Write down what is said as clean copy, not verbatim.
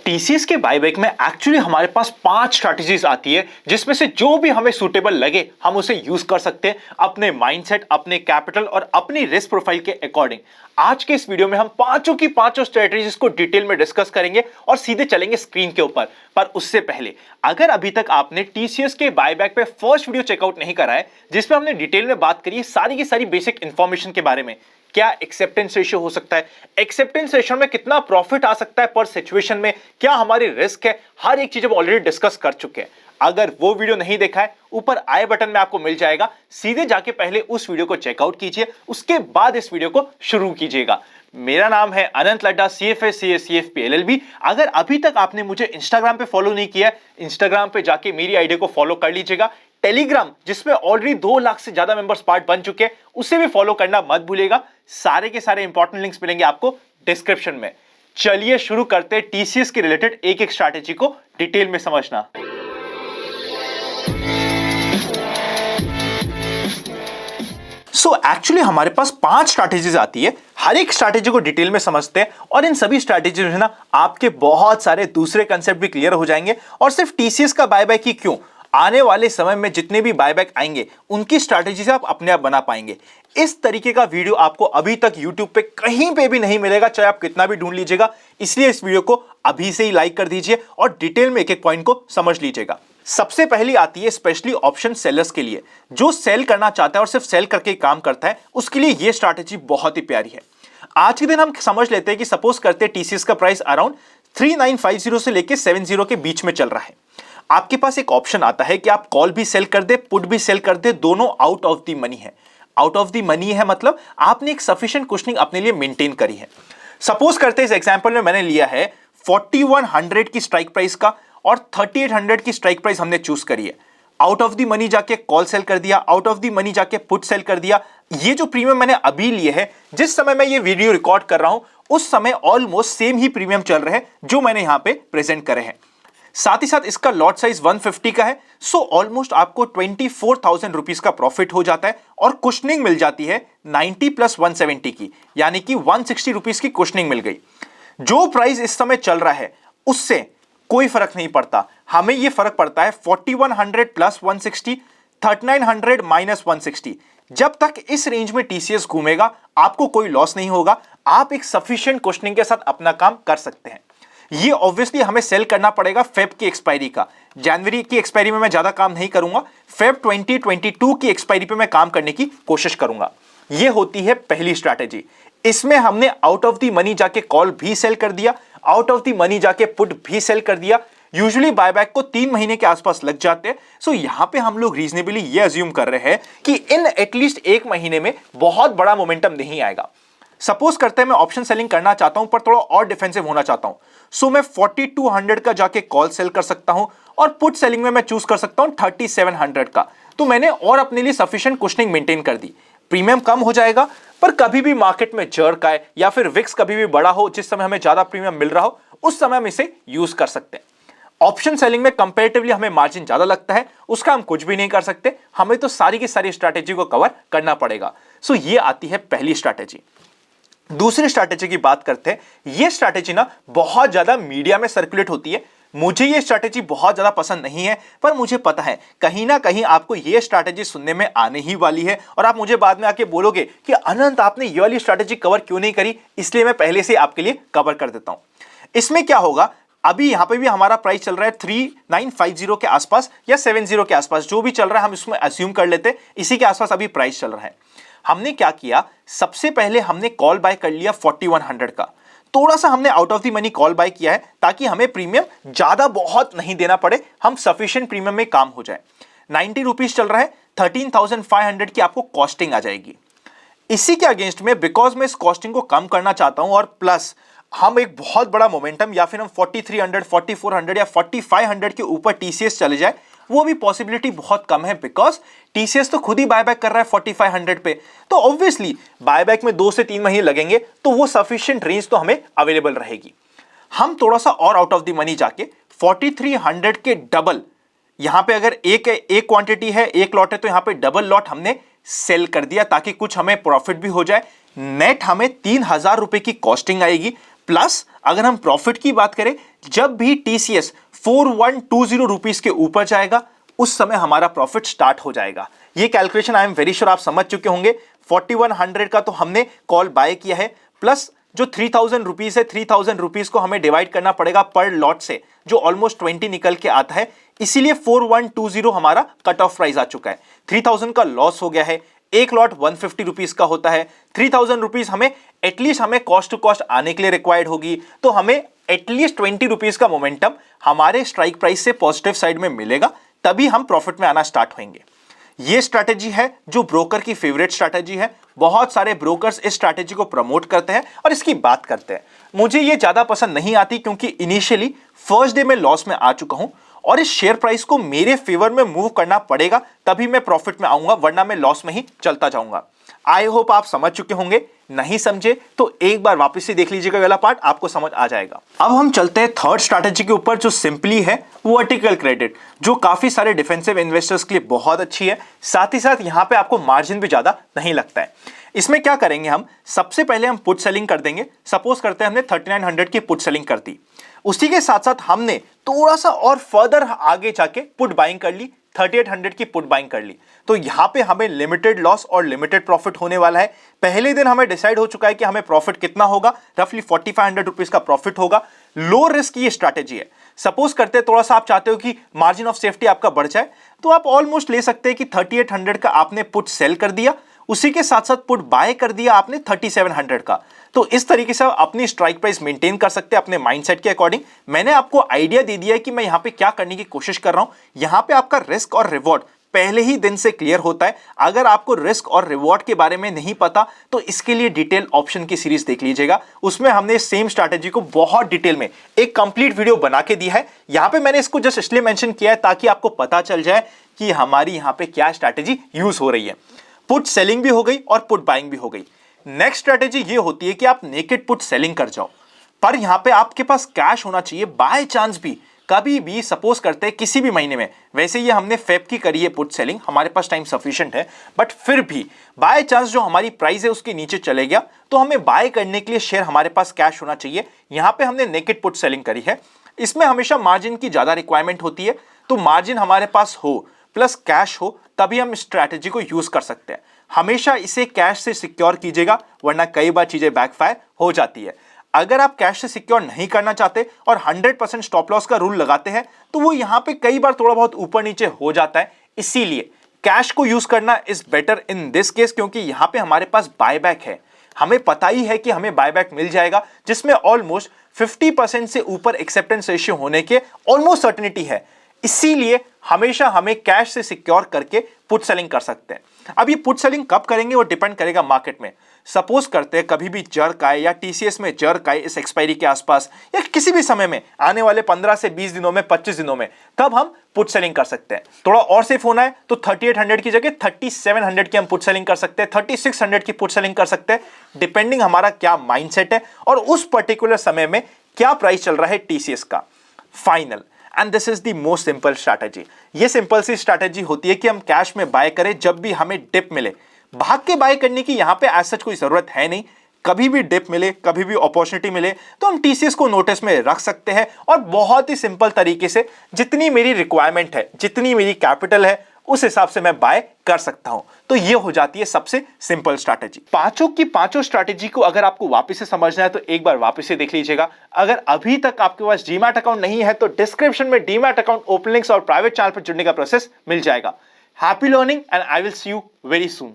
TCS के buyback में actually हमारे पास 5 स्ट्रैटेजीज आती है जिसमें से जो भी हमें सूटेबल लगे हम उसे यूज कर सकते हैं अपने माइंडसेट, अपने कैपिटल और अपनी रिस्क प्रोफाइल के अकॉर्डिंग। आज के इस वीडियो में हम पांचों की पांचों स्ट्रैटेजीज को डिटेल में डिस्कस करेंगे और सीधे चलेंगे स्क्रीन के ऊपर। पर उससे पहले अगर अभी तक आपने टीसीएस के बायबैक पे फर्स्ट वीडियो चेकआउट नहीं करा है जिसमें हमने डिटेल में बात करी है सारी की सारी बेसिक इंफॉर्मेशन के बारे में, क्या एक्सेप्टेंस रेशियो हो सकता है, एक्सेप्टेंस रेशियो में कितना प्रॉफिट आ सकता है पर सिचुएशन में, क्या हमारी रिस्क है, हर एक चीज हम ऑलरेडी डिस्कस कर चुके हैं। अगर वो वीडियो नहीं देखा है ऊपर आई बटन में आपको मिल जाएगा, सीधे जाके पहले उस वीडियो को चेकआउट कीजिए, उसके बाद इस वीडियो को शुरू कीजिएगा। मेरा नाम है अनंत Ladda, CFA CA CFP LLB। अगर अभी तक आपने मुझे इंस्टाग्राम पे फॉलो नहीं किया, इंस्टाग्राम पे जाके मेरी आईडी को फॉलो कर लीजिएगा। टेलीग्राम जिसमें ऑलरेडी 2 लाख से ज्यादा मेंबर्स पार्ट बन चुके हैं, उसे भी फॉलो करना मत भूलिएगा। सारे के सारे इंपॉर्टेंट लिंक्स मिलेंगे आपको डिस्क्रिप्शन में। चलिए शुरू करते हैं टीसीएस के रिलेटेड एक एक स्ट्रैटेजी को डिटेल में समझना। एक्चुअली हमारे पास 5 स्ट्रैटेजीज आती है, हर एक स्ट्रैटेजी को डिटेल में समझते हैं और इन सभी स्ट्रैटेजी में ना आपके बहुत सारे दूसरे कंसेप्ट भी क्लियर हो जाएंगे। और सिर्फ टीसीएस का बायबैक ही क्यों, आने वाले समय में जितने भी बायबैक आएंगे उनकी स्ट्रैटेजी से आप अपने आप बना पाएंगे। इस तरीके का वीडियो आपको अभी तक यूट्यूब पे कहीं पे भी नहीं मिलेगा, चाहे आप कितना भी ढूंढ लीजिएगा। इसलिए इस वीडियो को अभी से ही लाइक कर दीजिए और डिटेल में एक एक पॉइंट को समझ लीजिएगा। सबसे पहली आती है स्पेशली ऑप्शन सेलर्स के लिए, जो सेल करना चाहता है और सिर्फ सेल करके काम करता है, उसके लिए यह स्ट्रैटेजी बहुत ही प्यारी है। आज के दिन हम समझ लेते हैं कि सपोज करते हैं टीसीएस का प्राइस अराउंड 3950 से लेके 70 के बीच में चल रहा है। आपके पास एक ऑप्शन आता है कि आप कॉल भी सेल कर दे, पुट भी सेल कर दे, दोनों आउट ऑफ द मनी है। आउट ऑफ द मनी है मतलब आपने एक सफिशिएंट कुशनिंग अपने लिए मेंटेन करी है। सपोज करते हैं इस एग्जांपल में मैंने लिया है 4100 की स्ट्राइक प्राइस का और 3800 की स्ट्राइक प्राइस हमने चूज करी है। आउट ऑफ द मनी जाके कॉल सेल कर दिया, आउट ऑफ द मनी जाके पुट सेल कर दिया। ये जो प्रीमियम मैंने अभी लिए है, जिस समय मैं ये वीडियो रिकॉर्ड कर रहा हूं उस समय ऑलमोस्ट सेम ही प्रीमियम चल रहे हैं जो मैंने यहां पे प्रेजेंट करे हैं। साथ ही साथ इसका लॉट साइज 150 का है, सो ऑलमोस्ट आपको 24,000 रुपीज का प्रॉफिट हो जाता है और कुशनिंग मिल जाती है 90 प्लस 170 की, यानी कि 160 रुपीज की कुशनिंग मिल गई। जो प्राइस इस समय चल रहा है उससे कोई फर्क नहीं पड़ता, हमें यह फर्क पड़ता है 4100 प्लस 160, 3900 माइनस 160। जब तक इस रेंज में टीसीएस घूमेगा आपको कोई लॉस नहीं होगा, आप एक सफिशिएंट कुशनिंग के साथ अपना काम कर सकते हैं। ये ऑब्वियसली हमें सेल करना पड़ेगा फेब की एक्सपायरी का। जनवरी की एक्सपायरी में मैं ज्यादा काम नहीं करूंगा, फेब 2022 की एक्सपायरी पे मैं काम करने की कोशिश करूंगा। ये होती है पहली स्ट्रैटेजी। इसमें हमने आउट ऑफ द मनी जाके कॉल भी सेल कर दिया, आउट ऑफ द मनी जाके पुट भी सेल कर दिया। यूजुअली बायबैक को 3 महीने के आसपास लग जाते हैं, सो यहां पे हम लोग रीजनेबली ये अज्यूम कर रहे हैं कि इन एटलीस्ट 1 महीने में बहुत बड़ा मोमेंटम नहीं आएगा। सपोज करते हैं मैं ऑप्शन सेलिंग करना चाहता हूं पर थोड़ा और डिफेंसिव होना चाहता हूं, सो मैं 4200 का जाके कॉल सेल कर सकता हूं और पुट सेलिंग में मैं चूज कर सकता हूं 3700 का। तो मैंने और अपने लिए सफिशिएंट कुशनिंग मेंटेन कर दी। प्रीमियम कम हो जाएगा पर कभी भी मार्केट में जर्क आए या फिर विक्स कभी भी बड़ा हो जिस समय हमें ज्यादा प्रीमियम मिल रहा हो उस समय हम इसे यूज कर सकते हैं। ऑप्शन सेलिंग में कंपैरेटिवली हमें मार्जिन ज्यादा लगता है, उसका हम कुछ भी नहीं कर सकते, हमें तो सारी की सारी स्ट्रैटेजी को कवर करना पड़ेगा। सो ये आती है पहली स्ट्रैटेजी। दूसरी स्ट्रैटेजी की बात करते हैं। ये स्ट्रैटेजी ना बहुत ज्यादा मीडिया में सर्कुलेट होती है। मुझे ये स्ट्रैटेजी बहुत ज्यादा पसंद नहीं है, पर मुझे पता है कहीं ना कहीं आपको ये स्ट्रैटेजी सुनने में आने ही वाली है और आप मुझे बाद में आके बोलोगे कि अनंत आपने ये वाली स्ट्रैटेजी कवर क्यों नहीं करी, इसलिए मैं पहले से आपके लिए कवर कर देता हूं। इसमें क्या होगा, अभी यहां पे भी हमारा प्राइस चल रहा है 3950 के आसपास या 70 के आसपास, जो भी चल रहा है हम इसमें अज्यूम कर लेते, इसी के आसपास अभी प्राइस चल रहा है। हमने क्या किया, सबसे पहले हमने कॉल बाय कर लिया 4100 का। थोड़ा सा हमने out of the money call buy किया है ताकि हमें प्रीमियम ज्यादा बहुत नहीं देना पड़े, हम सफिशिएंट प्रीमियम में काम हो जाए। 90 रुपीज चल रहा है, 13,500 की आपको कॉस्टिंग आ जाएगी। इसी के अगेंस्ट में बिकॉज मैं इस कॉस्टिंग को कम करना चाहता हूं और प्लस हम एक बहुत बड़ा मोमेंटम या फिर हम 4300, 4400 या 4500 के ऊपर टीसीएस चले जाए, वो भी पॉसिबिलिटी बहुत कम है बिकॉज टीसीएस तो खुद ही बायबैक कर रहा है 4500 पे। तो ऑब्वियसली बायबैक में 2 से 3 महीने लगेंगे, तो वो सफिशिएंट रेंज तो हमें अवेलेबल रहेगी। हम थोड़ा सा और आउट ऑफ द मनी जाके 4300 के डबल, यहां पे अगर एक क्वांटिटी है, एक लॉट है, तो यहां पे डबल लॉट हमने सेल कर दिया ताकि कुछ हमें प्रॉफिट भी हो जाए। नेट हमें 3000 रुपए की कॉस्टिंग आएगी, प्लस अगर हम प्रॉफिट की बात करें, जब भी टीसीएस 4120 रुपीस के ऊपर जाएगा उस समय हमारा प्रॉफिट स्टार्ट हो जाएगा। ये calculation I am very sure आप समझ चुके होंगे। 4100 का तो हमने कॉल बाय किया है, प्लस जो 3000 रुपीस है, 3000 रुपीस को हमें डिवाइड करना पड़ेगा पर लॉट से, जो ऑलमोस्ट 20 निकल के आता है, इसीलिए 4120 हमारा कट ऑफ प्राइस आ चुका है। 3000 का लॉस हो गया है, एक लॉट 150 रुपीस का होता है। 3000 रुपीस हमें एटलीस्ट हमें कॉस्ट टू कॉस्ट आने के लिए रिक्वायर्ड होगी, तो हमें एटलीस्ट 20 रुपीस का मोमेंटम हमारे स्ट्राइक प्राइस से पॉजिटिव साइड में मिलेगा, तभी हम प्रॉफिट में आना स्टार्ट होंगे। ये स्ट्रैटेजी है जो ब्रोकर की फेवरेट स्ट्रैटेजी है। बहुत सारे ब्रोकर्स इस स्ट्रैटेजी को प्रमोट करते हैं और इसकी बात करते हैं। मुझे ये ज्यादा पसंद नहीं आती क्योंकि इनिशियली फर्स्ट डे में लॉस में आ चुका हूं और इस शेयर प्राइस को मेरे फेवर में मूव करना पड़ेगा, तभी मैं प्रॉफिट में आऊंगा, वरना मैं लॉस में ही चलता जाऊंगा। आई होप आप समझ चुके होंगे। नहीं समझे तो एक बार वापस से देख लीजिएगा वाला पार्ट, आपको समझ आ जाएगा। अब हम चलते हैं थर्ड स्ट्रैटेजी के ऊपर, जो सिंपली है वर्टिकल क्रेडिट, जो काफी सारे डिफेंसिव इन्वेस्टर्स के लिए बहुत अच्छी है। साथ ही साथ यहां पे आपको मार्जिन भी ज्यादा नहीं लगता है। इसमें क्या करेंगे हम, सबसे पहले हम पुट सेलिंग कर देंगे। सपोज करते हैं हमने 3900 की पुट सेलिंग कर दी, उसी के साथ साथ हमने थोड़ा सा और फर्दर आगे जाके पुट बाइंग कर ली, 3800 की पुट बाइंग कर ली। तो यहां पे हमें लिमिटेड लॉस और लिमिटेड प्रॉफिट होने वाला है। पहले दिन हमें डिसाइड हो चुका है कि हमें प्रॉफिट कितना होगा, रफली 4500 रुपीज का प्रॉफिट होगा। लो रिस्क ये स्ट्रैटेजी है। सपोज करते हैं थोड़ा सा आप चाहते हो कि मार्जिन ऑफ सेफ्टी आपका बढ़ जाए, तो आप ऑलमोस्ट ले सकते हैं कि 3800 का आपने पुट सेल कर दिया, उसी के साथ साथ पुट बाय कर दिया आपने 3700 का। तो इस तरीके से आप अपनी स्ट्राइक प्राइस मेंटेन कर सकते हैं अपने माइंडसेट के अकॉर्डिंग। मैंने आपको आइडिया दे दिया है कि मैं यहां पे क्या करने की कोशिश कर रहा हूं। यहां पे आपका रिस्क और रिवॉर्ड पहले ही दिन से क्लियर होता है। अगर आपको रिस्क और रिवॉर्ड के बारे में नहीं पता तो इसके लिए डिटेल ऑप्शन की सीरीज देख लीजिएगा, उसमें हमने सेम स्ट्रैटेजी को बहुत डिटेल में एक कंप्लीट वीडियो बना के दिया है। यहां पे मैंने इसको जस्ट इसलिए मेंशन किया है ताकि आपको पता चल जाए कि हमारी यहां पे क्या स्ट्रैटेजी यूज हो रही है। पुट सेलिंग भी हो गई और पुट बाइंग भी हो गई। नेक्स्ट स्ट्रैटेजी ये होती है कि आप नेकेड पुट सेलिंग कर जाओ, पर यहां पे आपके पास कैश होना चाहिए। बाय चांस भी कभी भी सपोज करते हैं किसी भी महीने में, वैसे ये हमने फेब की करी है पुट सेलिंग, हमारे पास टाइम सफिशिएंट है, बट फिर भी बाय चांस जो हमारी प्राइस है उसके नीचे चले गया तो हमें बाय करने के लिए शेयर हमारे पास कैश होना चाहिए। यहां पे हमने नेकेड पुट सेलिंग करी है। इसमें हमेशा मार्जिन की ज्यादा रिक्वायरमेंट होती है, तो मार्जिन हमारे पास हो प्लस कैश हो तभी हम स्ट्रैटेजी को यूज कर सकते हैं। हमेशा इसे कैश से सिक्योर कीजिएगा, वरना कई बार चीजें बैकफायर हो जाती है। अगर आप कैश से सिक्योर नहीं करना चाहते और 100% स्टॉप लॉस का रूल लगाते हैं तो वो यहां पे कई बार थोड़ा बहुत ऊपर नीचे हो जाता है। इसीलिए कैश को यूज करना is better in this case, क्योंकि यहां पे हमारे पास बायबैक है। हमें पता ही है कि हमें बायबैक मिल जाएगा, जिसमें ऑलमोस्ट 50% से ऊपर एक्सेप्टेंस रेशियो होने के ऑलमोस्ट सर्टेनिटी है। इसीलिए हमेशा हमें कैश से सिक्योर करके पुट सेलिंग कर सकते हैं। अब ये पुट सेलिंग कब करेंगे वो डिपेंड करेगा मार्केट में। सपोज करते हैं कभी भी जर्क आए या टीसीएस में जर्क आए इस एक्सपायरी के आसपास या किसी भी समय में आने वाले 15 से 20 दिनों में, 25 दिनों में, तब हम पुट सेलिंग कर सकते हैं। थोड़ा और सेफ होना है तो 3800 की जगह 3700 की हम पुट सेलिंग कर सकते हैं, 3600 की पुट सेलिंग कर सकते हैं, डिपेंडिंग हमारा क्या माइंडसेट है और उस पर्टिकुलर समय में क्या प्राइस चल रहा है टीसीएस का final. And this is the most simple strategy. ये सिंपल सी स्ट्रैटेजी होती है कि हम कैश में बाय करें जब भी हमें डिप मिले। भाग के बाय करने की यहां पे एज सच कोई जरूरत है नहीं। कभी भी डिप मिले, कभी भी अपॉर्चुनिटी मिले तो हम टीसीएस को नोटिस में रख सकते हैं और बहुत ही सिंपल तरीके से जितनी मेरी रिक्वायरमेंट है, जितनी मेरी कैपिटल है, उस हिसाब से मैं बाय कर सकता हूं। तो ये हो जाती है सबसे सिंपल स्ट्रैटेजी। पांचों की पांचों स्ट्रैटेजी को अगर आपको वापस से समझना है तो एक बार वापस से देख लीजिएगा। अगर अभी तक आपके पास डीमैट अकाउंट नहीं है तो डिस्क्रिप्शन में डीमैट अकाउंट ओपन लिंक्स और प्राइवेट चैनल पर जुड़ने का प्रोसेस मिल जाएगा। Happy learning and I will see you very soon.